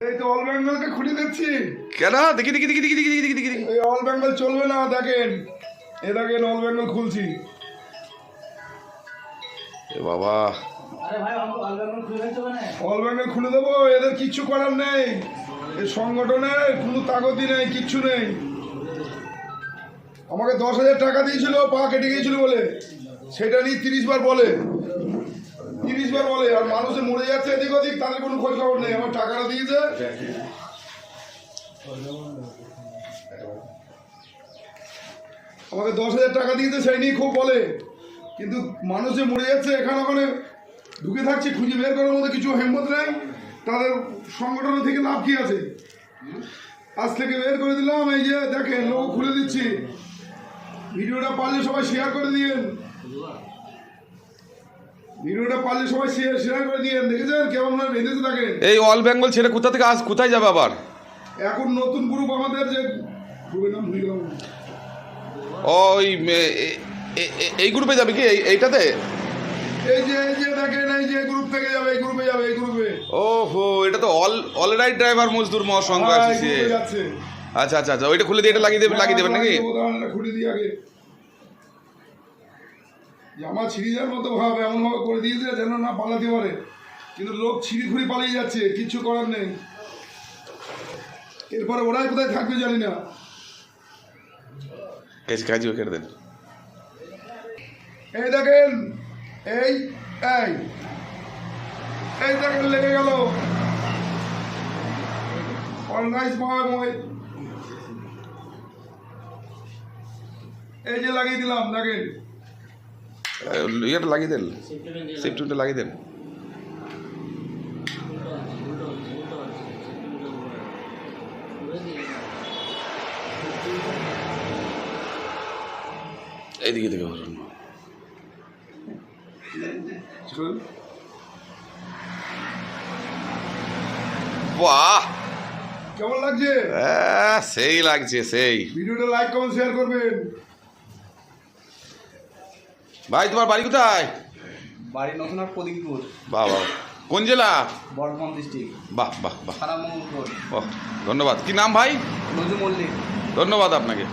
এই তো অল বেঙ্গলকে খুলে দিচ্ছি। কেন? দেখি দেখি দেখি দেখি দেখি দেখি দেখি দেখি। এই অল বেঙ্গল চলবে না, দেখেন এ দেখেন অল বেঙ্গল খুলছি। এ বাবা, আরে ভাই हमको অল বেঙ্গল খুলে দিতে হবে না। অল বেঙ্গল খুলে দেবো, এদের কিচ্ছু করার নেই। এই সংগঠনের কোনো তাগতি নেই, কিচ্ছু নেই। আমাকে 10,000 টাকা দিয়েছিল পা কেটে গিয়েছিল বলে, সেটা নিয়ে 30 বার বলে, 30 বার বলে। আর মানুষে মরে যাচ্ছে এদিক ওদিক, তাদের কোনো খোঁজ খবর নেই। আমার টাকাটা দিয়েছে, আমাকে 10,000 টাকা দিয়েছে, সেই নিয়ে খুব বলে। কিন্তু মানুষে মরে যাচ্ছে, এখানে ওখানে ঢুকে থাকছে, খুঁজে বের করার মধ্যে কিছু হিম্মত নেই। তাদের সংগঠন থেকে লাভ কি আছে? আজ থেকে বের করে দিলাম। এই যে দেখেন, লোক খুলে দিচ্ছি। ভিডিওটা পারলে সবাই শেয়ার করে দিয়েন, ভিডিওটা পারলে সবাই শেয়ার করে দিয়েন। দেখেছেন কেমন বেঁধেছে থাকেন। এই অল বেঙ্গল ছেড়ে কোথা থেকে আজ কোথায় যাবে আবার? এখন নতুন গ্রুপ আমাদের, যে গ্রুপের নাম ভুলে গেলাম। ওই এই গ্রুপে যাবে কি? এইটাতে? এই যে দেখেন, এই যে গ্রুপ থেকে যাবে, এই গ্রুপে যাবে, এই গ্রুপে। ওহো, এটা তো অল রাইট ড্রাইভার মজদুর মহাসংঘ অ্যাসোসিয়েশন। যাচ্ছে। আচ্ছা আচ্ছা আচ্ছা, ওইটা খুলে দিয়ে এটা লাগিয়ে দেবেন নাকি? খুলে দিয়ে আগে জামা ছিঁড়ে যাওয়ার মতো ভাব এমন ভাবে করে দিয়েছে যেন না পালাতে পারে। কিন্তু লোক ছিঁড়ি খুঁড়ি পালিয়ে যাচ্ছে, কিচ্ছু করার নেই। এরপরে ওরাই কোথায় থাকবে জানি না। কাজও কেটে দেন। এই দেখেন, এই এই এই দেখেন লেগে গেল। অনলাইন মহাময়, এই যে লাগিয়ে দিলাম, দেখেন। ইয়েটা লাগিয়ে দেন, সেফটিটা লাগিয়ে দেন। এইদিকে থেকে বলুন। বাহ, কেমন লাগছে? সেই লাগছে সেই। ভিডিওটা লাইক কমেন্ট শেয়ার করবেন। ভাই তোমার বাড়ি কোথায়? বাড়ি নতুনহাট প্রদীপপুর, বাহ বাহ, কোন জেলা? বর্ধমান ডিস্ট্রিক্ট, বাহ বাহ বাহ, থানা মঙ্গলপুর। বাহ, ধন্যবাদ। কি নাম ভাই? নজরুল মল্লিক। ধন্যবাদ আপনাকে।